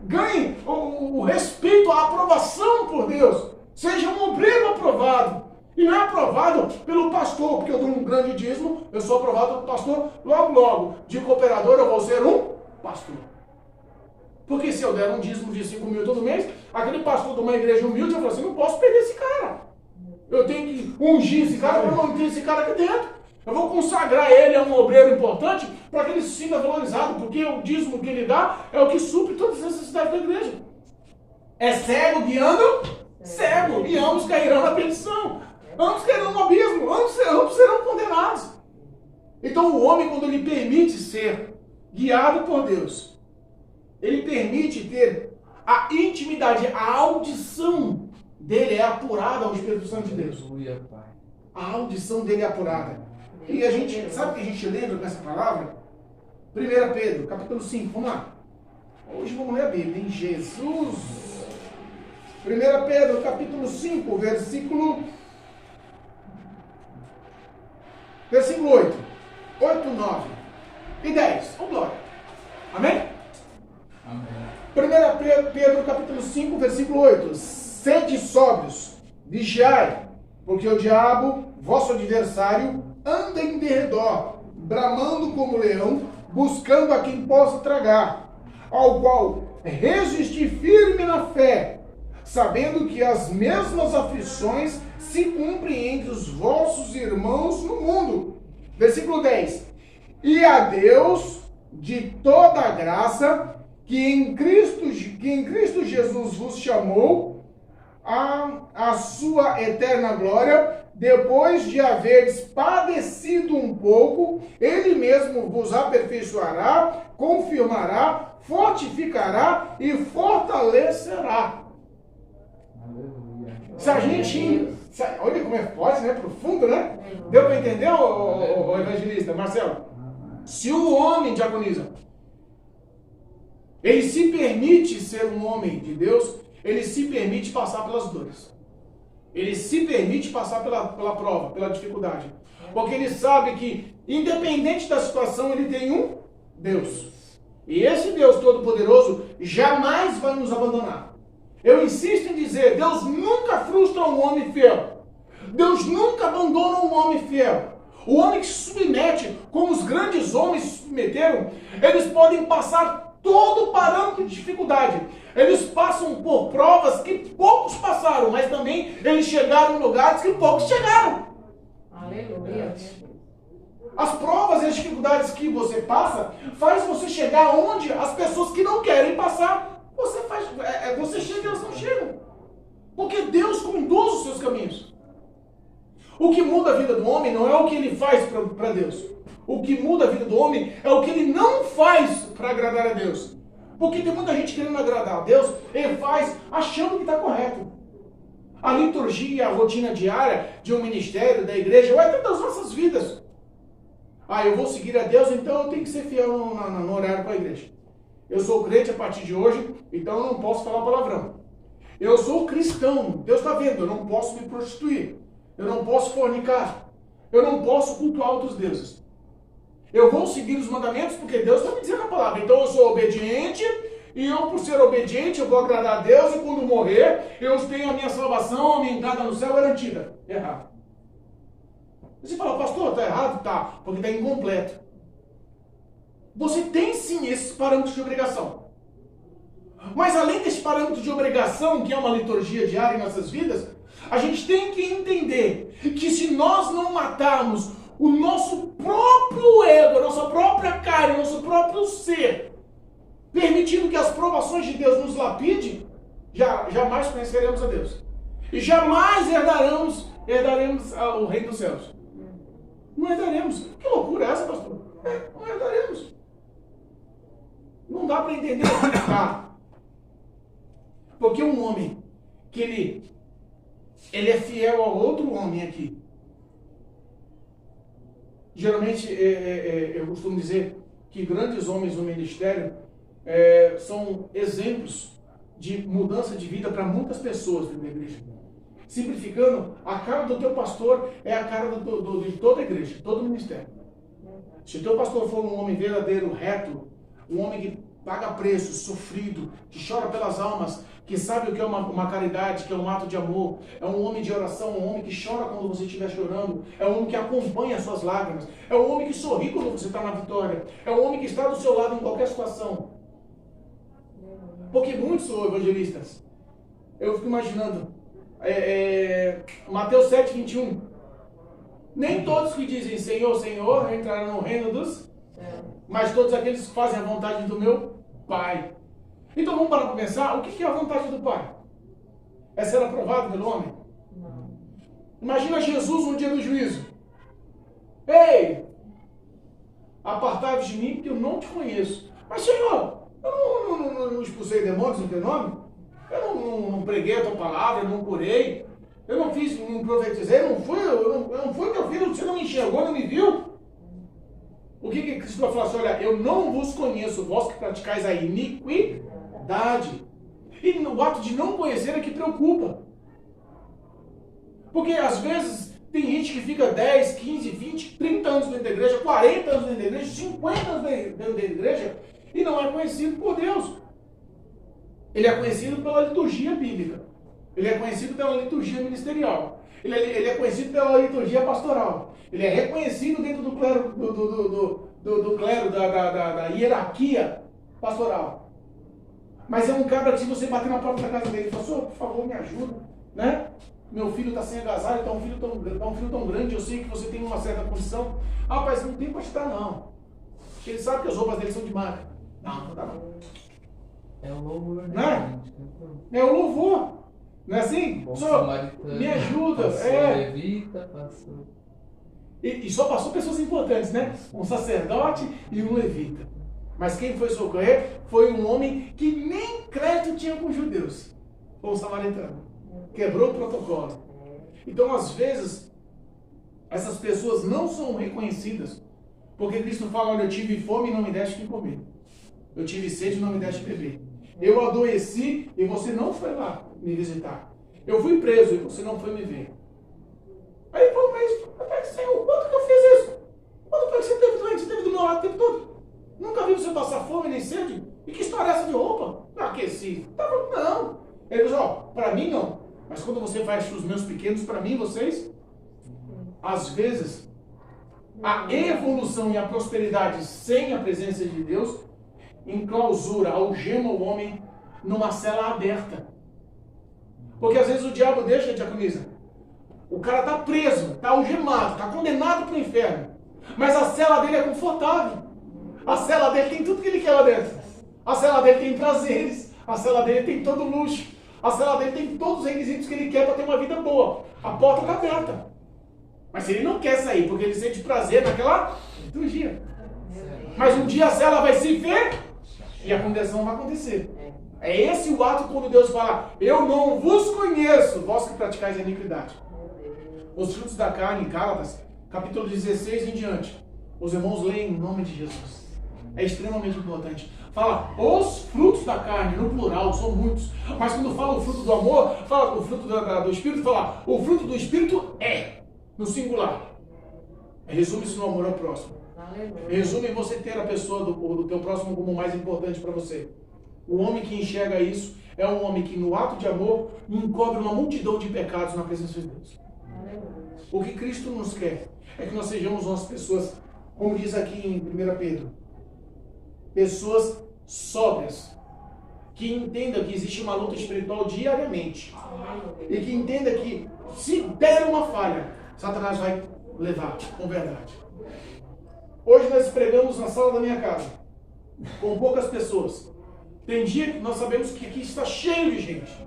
Ganhe o respeito, a aprovação por Deus. Seja um obreiro aprovado. E não é aprovado pelo pastor, porque eu dou um grande dízimo, eu sou aprovado pelo pastor, logo, de cooperador eu vou ser um pastor. Porque se eu der um dízimo de 5 mil todo mês, aquele pastor de uma igreja humilde, eu falo assim, não posso perder esse cara. Eu tenho que ungir esse cara para manter esse cara aqui dentro. Eu vou consagrar ele a um obreiro importante para que ele se sinta valorizado, porque o dízimo que ele dá é o que supre todas as necessidades da igreja. É cego guiando cego, e ambos cairão na perdição. Ambos cairão no abismo, ambos serão condenados. Então o homem, quando ele permite ser guiado por Deus, ele permite ter a intimidade, a audição dele é apurada ao Espírito Santo de Deus. A audição dele é apurada. E a gente, sabe o que a gente lembra com essa palavra? 1 Pedro, capítulo 5, vamos lá. Hoje vamos ler a Bíblia, hein? Jesus. 1 Pedro, capítulo 5, versículo 8, 9 e 10. Oh, glória. Amém? Amém. 1 Pedro, capítulo 5, versículo 8. Sede sóbrios, vigiai, porque o diabo, vosso adversário, anda em derredor, bramando como leão, buscando a quem possa tragar, ao qual resistir firme na fé, sabendo que as mesmas aflições se cumprem entre os vossos irmãos no mundo. Versículo 10. E a Deus de toda a graça, que em Cristo Jesus vos chamou a sua eterna glória, depois de haveres padecido um pouco, Ele mesmo vos aperfeiçoará, confirmará, fortificará e fortalecerá. Se a gente... Olha como é forte, né? Profundo, né? Deu para entender, o evangelista Marcelo? Se o homem diaconisa, ele se permite ser um homem de Deus, ele se permite passar pelas dores. Ele se permite passar pela prova, pela dificuldade. Porque ele sabe que, independente da situação, ele tem um Deus. E esse Deus Todo-Poderoso jamais vai nos abandonar. Eu insisto em dizer, Deus nunca frustra um homem fiel. Deus nunca abandona um homem fiel. O homem que se submete, como os grandes homens se submeteram, eles podem passar todo parâmetro de dificuldade. Eles passam por provas que poucos passaram, mas também eles chegaram em lugares que poucos chegaram. Aleluia. As provas e as dificuldades que você passa faz você chegar onde as pessoas que não querem passar, você chega e elas não chegam. Porque Deus conduz os seus caminhos. O que muda a vida do homem não é o que ele faz para Deus. O que muda a vida do homem é o que ele não faz para agradar a Deus. Porque tem muita gente querendo agradar a Deus, ele faz achando que está correto. A liturgia, a rotina diária de um ministério, da igreja, ou até das nossas vidas. Eu vou seguir a Deus, então eu tenho que ser fiel no horário para a igreja. Eu sou crente a partir de hoje, então eu não posso falar palavrão. Eu sou cristão, Deus está vendo, eu não posso me prostituir. Eu não posso fornicar. Eu não posso cultuar outros deuses. Eu vou seguir os mandamentos porque Deus está me dizendo a palavra. Então eu sou obediente, e eu, por ser obediente, eu vou agradar a Deus, e quando morrer, eu tenho a minha salvação, a minha entrada no céu garantida. Errado. Você fala, pastor, está errado? Tá, porque está incompleto. Você tem sim esses parâmetros de obrigação. Mas além desse parâmetro de obrigação, que é uma liturgia diária em nossas vidas, a gente tem que entender que se nós não matarmos o nosso próprio ego, a nossa própria carne, o nosso próprio ser, permitindo que as provações de Deus nos lapide, jamais conheceremos a Deus. E jamais herdaremos o reino dos céus. Não herdaremos. Que loucura é essa, pastor? Não herdaremos. Não dá para entender. Tá. Porque um homem que ele é fiel a outro homem aqui. Geralmente, eu costumo dizer que grandes homens no ministério são exemplos de mudança de vida para muitas pessoas dentro da igreja. Simplificando, a cara do teu pastor é a cara de toda a igreja, de todo o ministério. Se o teu pastor for um homem verdadeiro, reto, um homem que paga preço, sofrido, que chora pelas almas, que sabe o que é uma caridade, que é um ato de amor, é um homem de oração, um homem que chora quando você estiver chorando, é um homem que acompanha as suas lágrimas, é um homem que sorri quando você está na vitória, é um homem que está do seu lado em qualquer situação. Porque muitos são evangelistas. Eu fico imaginando, Mateus 7:21. Nem todos que dizem Senhor, Senhor entrarão no reino dos, mas todos aqueles que fazem a vontade do meu Pai. Então vamos parar para pensar, o que é a vontade do Pai? É ser aprovado pelo homem? Não. Imagina Jesus no dia do juízo. Ei, apartai-vos de mim porque eu não te conheço. Mas Senhor, eu não expulsei demônios no teu nome? Eu não preguei a tua palavra, eu não curei, eu não profetizei, eu não fui teu filho, você não me enxergou, não me viu? O que Cristo vai falar assim? Olha, eu não vos conheço, vós que praticais a iniquidade. E o ato de não conhecer é que preocupa. Porque às vezes tem gente que fica 10, 15, 20, 30 anos dentro da igreja, 40 anos dentro da igreja, 50 anos dentro da igreja e não é conhecido por Deus. Ele é conhecido pela liturgia bíblica. Ele é conhecido pela liturgia ministerial. Ele é conhecido pela liturgia pastoral. Ele é reconhecido dentro do clero, do clero da hierarquia pastoral. Mas é um cara que se você bater na porta da casa dele e falar, por favor, me ajuda, né? Meu filho está sem agasalho, está um filho tão grande, eu sei que você tem uma certa condição. Rapaz, não tem para te dar, não. Ele sabe que as roupas dele são de marca. Não dá não. É o louvor, né? Né? É o louvor. Não é assim? Só me ajuda. Passou levita, passou. E só passou pessoas importantes, né? Um sacerdote e um levita. Mas quem foi socorrer foi um homem que nem crédito tinha com os judeus. Foi um samaritano. Quebrou o protocolo. Então, às vezes, essas pessoas não são reconhecidas. Porque Cristo fala, olha, eu tive fome e não me deste de comer. Eu tive sede e não me deste de beber. Eu adoeci e você não foi lá me visitar. Eu fui preso e você não foi me ver. Aí ele falou, mas Senhor, quanto que eu fiz isso? Quanto foi que você teve doente? Você teve do meu lado o tempo todo? Nunca vi você passar fome nem sede? E que história é essa de roupa? Não aqueci. Tá falando, não. Ele disse, para mim não. Mas quando você faz os meus pequenos, para mim, vocês, às vezes, a evolução e a prosperidade sem a presença de Deus enclausura, algema o homem numa cela aberta. Porque às vezes o diabo deixa, diaconisa, o cara está preso, está algemado, está condenado para o inferno. Mas a cela dele é confortável. A cela dele tem tudo que ele quer lá dentro. A cela dele tem prazeres. A cela dele tem todo o luxo. A cela dele tem todos os requisitos que ele quer para ter uma vida boa. A porta está aberta. Mas se ele não quer sair, porque ele sente prazer naquela liturgia. Mas um dia a cela vai se ver e a condenação vai acontecer. É esse o ato quando Deus fala: eu não vos conheço, vós que praticais a iniquidade. Os frutos da carne, em Gálatas, capítulo 16 em diante. Os irmãos leem em nome de Jesus. É extremamente importante. Fala os frutos da carne, no plural, são muitos. Mas quando fala o fruto do amor, fala o fruto do Espírito, fala o fruto do Espírito é, no singular. Resume-se no amor ao próximo. Resume você ter a pessoa do teu próximo como o mais importante para você. O homem que enxerga isso é um homem que no ato de amor encobre uma multidão de pecados na presença de Deus. O que Cristo nos quer é que nós sejamos umas pessoas, como diz aqui em 1 Pedro, pessoas sóbrias, que entendam que existe uma luta espiritual diariamente e que entenda que se der uma falha, Satanás vai levar com verdade. Hoje nós pregamos na sala da minha casa, com poucas pessoas. Tem dia que nós sabemos que aqui está cheio de gente.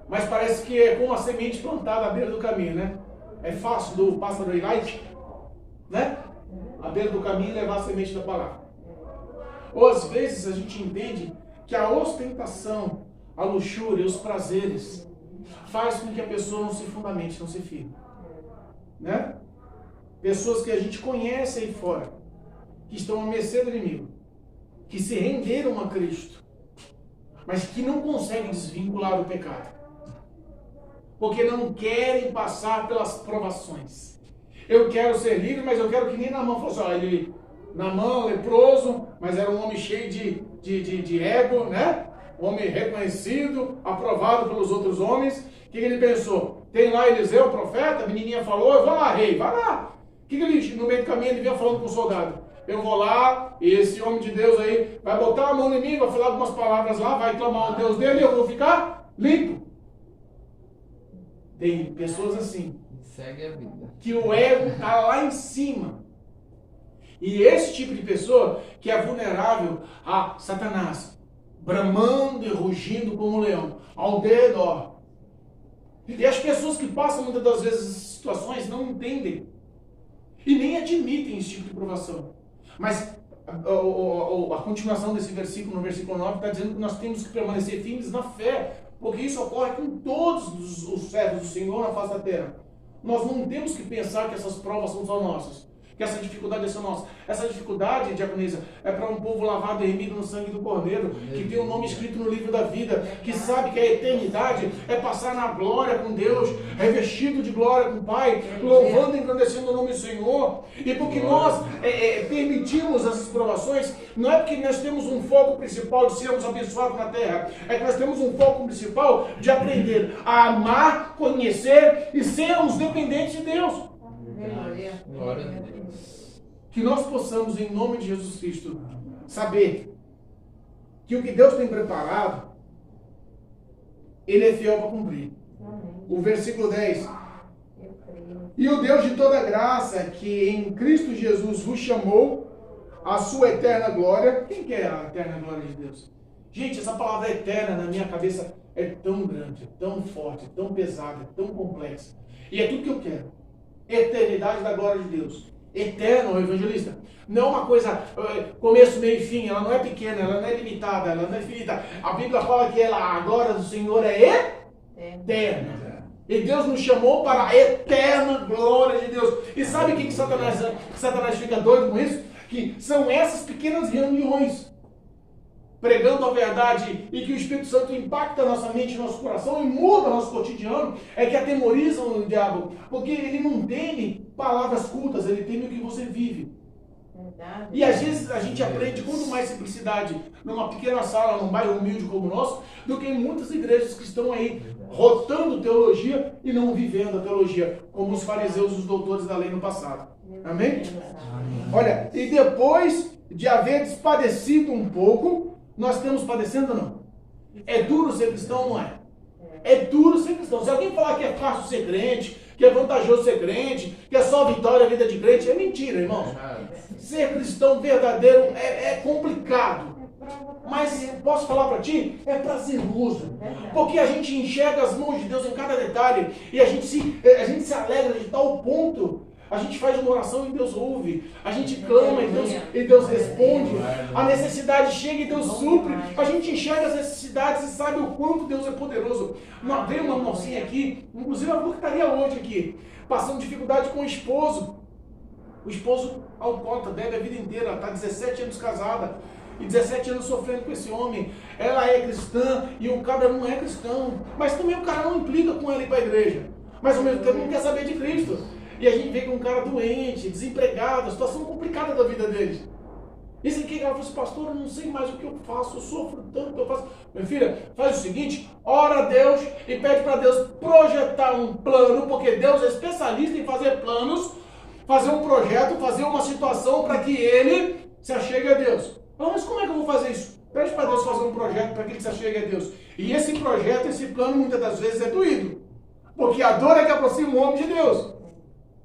Mas parece que é como a semente plantada à beira do caminho, né? É fácil do pássaro ir lá e, né? À beira do caminho levar a semente da palavra. Ou às vezes a gente entende que a ostentação, a luxúria, os prazeres faz com que a pessoa não se fundamente, não se firme. Né? Pessoas que a gente conhece aí fora, que estão à mercê do inimigo, que se renderam a Cristo, mas que não conseguem desvincular do pecado, porque não querem passar pelas provações. Eu quero ser livre, mas eu quero que nem Naamã fosse, ó, ele, Naamã, leproso, mas era um homem cheio de ego, né? Um homem reconhecido, aprovado pelos outros homens. O que ele pensou? Tem lá Eliseu, o profeta, a menininha falou, eu vou lá, rei, vai lá. O que ele, no meio do caminho, ele vinha falando com o soldado? Eu vou lá, e esse homem de Deus aí vai botar a mão em mim, vai falar algumas palavras lá, vai clamar o Deus dele e eu vou ficar limpo. Tem pessoas assim. Segue a vida. Que o ego está lá em cima. E esse tipo de pessoa que é vulnerável a Satanás, bramando e rugindo como um leão, ao redor. E as pessoas que passam muitas das vezes essas situações não entendem. E nem admitem esse tipo de provação. Mas a continuação desse versículo, no versículo 9, está dizendo que nós temos que permanecer firmes na fé. Porque isso ocorre com todos os servos do Senhor na face da terra. Nós não temos que pensar que essas provas são só nossas. Que essa dificuldade é só nossa. Essa dificuldade, diaconisa, é para um povo lavado e remido no sangue do Cordeiro, que tem o nome escrito no livro da vida, que sabe que a eternidade é passar na glória com Deus, revestido de glória com o Pai, louvando e engrandecendo o nome do Senhor. E porque nós permitimos essas provações, não é porque nós temos um foco principal de sermos abençoados na terra, é que nós temos um foco principal de aprender a amar, conhecer e sermos dependentes de Deus. Glória a Deus. Que nós possamos, em nome de Jesus Cristo, saber que o que Deus tem preparado, Ele é fiel para cumprir. O versículo 10. E o Deus de toda graça, que em Cristo Jesus vos chamou à sua eterna glória. Quem quer a eterna glória de Deus? Gente, essa palavra eterna na minha cabeça é tão grande, é tão forte, é tão pesada, é tão complexa. E é tudo que eu quero. Eternidade da glória de Deus. Eterno, evangelista. Não é uma coisa começo, meio e fim. Ela não é pequena, ela não é limitada, ela não é infinita. A Bíblia fala que a glória do Senhor é eterna. E Deus nos chamou para a eterna glória de Deus. E sabe o que Satanás fica doido com isso? Que são essas pequenas reuniões, pregando a verdade e que o Espírito Santo impacta nossa mente, nosso coração e muda nosso cotidiano, é que atemorizam o diabo, porque ele não teme palavras cultas, ele teme o que você vive. Verdade. E às vezes a gente aprende quanto mais simplicidade numa pequena sala, num bairro humilde como o nosso, do que em muitas igrejas que estão aí rotando teologia e não vivendo a teologia, como os fariseus e os doutores da lei no passado. Amém? Olha, e depois de haver padecido um pouco, nós estamos padecendo ou não? É duro ser cristão, não é? É duro ser cristão. Se alguém falar que é fácil ser crente, que é vantajoso ser crente, que é só vitória a vida de crente, é mentira, irmão. Ser cristão verdadeiro é complicado. Mas posso falar para ti? É prazeroso. Porque a gente enxerga as mãos de Deus em cada detalhe. E a gente se alegra de tal ponto. A gente faz uma oração e Deus ouve. A gente clama e Deus responde. A necessidade chega e Deus supre. A gente enxerga as necessidades e sabe o quanto Deus é poderoso. Veio uma mocinha aqui, inclusive a avó que estaria hoje aqui, passando dificuldade com o esposo. O esposo alcoólatra, bebe a vida inteira, está 17 anos casada. E 17 anos sofrendo com esse homem. Ela é cristã e o cara não é cristão. Mas também o cara não implica com ela ir para a igreja. Mas ao mesmo tempo não quer saber de Cristo. E a gente vê que um cara doente, desempregado, a situação complicada da vida deles. E assim, ela falou assim, pastor, eu não sei mais o que eu faço, eu sofro tanto que eu faço. Minha filha, faz o seguinte, ora a Deus e pede para Deus projetar um plano, porque Deus é especialista em fazer planos, fazer um projeto, fazer uma situação para que ele se achegue a Deus. Mas como é que eu vou fazer isso? Pede para Deus fazer um projeto para que ele se achegue a Deus. E esse projeto, esse plano, muitas das vezes é doído. Porque a dor é que aproxima o homem de Deus.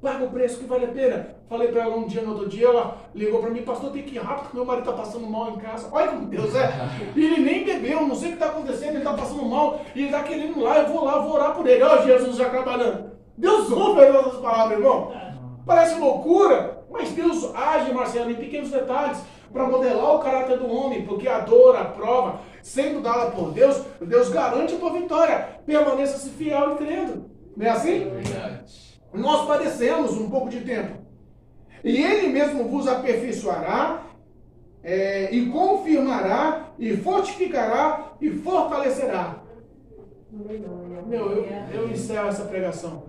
Paga o preço que vale a pena. Falei para ela um dia, no outro dia, ela ligou para mim, pastor, tem que ir rápido, porque meu marido está passando mal em casa. Olha como Deus é. E ele nem bebeu, não sei o que está acontecendo, ele está passando mal, e ele está querendo ir lá, eu vou lá, vou orar por ele. Olha Jesus já trabalhando. Deus ouve as nossas palavras, irmão. Parece loucura, mas Deus age, Marcelo, em pequenos detalhes, para modelar o caráter do homem, porque a dor, a prova, sendo dada por Deus, Deus garante a tua vitória. Permaneça-se fiel e crendo. Não é assim? Verdade. Nós padecemos um pouco de tempo. E Ele mesmo vos aperfeiçoará, e confirmará, e fortificará, e fortalecerá. Meu, eu encerro essa pregação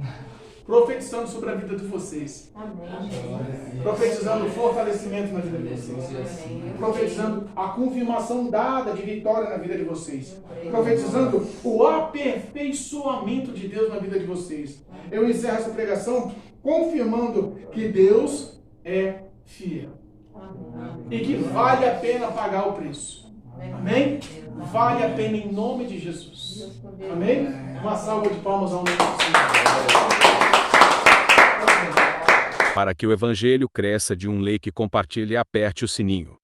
profetizando sobre a vida de vocês. Amém. Profetizando o fortalecimento na vida de vocês. Profetizando a confirmação dada de vitória na vida de vocês. Profetizando o aperfeiçoamento de Deus na vida de vocês. Eu encerro essa pregação confirmando que Deus é fiel. E que vale a pena pagar o preço. Amém? Vale a pena em nome de Jesus. Amém? Uma salva de palmas ao nome do Senhor. Para que o evangelho cresça, de um like, compartilhe e aperte o sininho.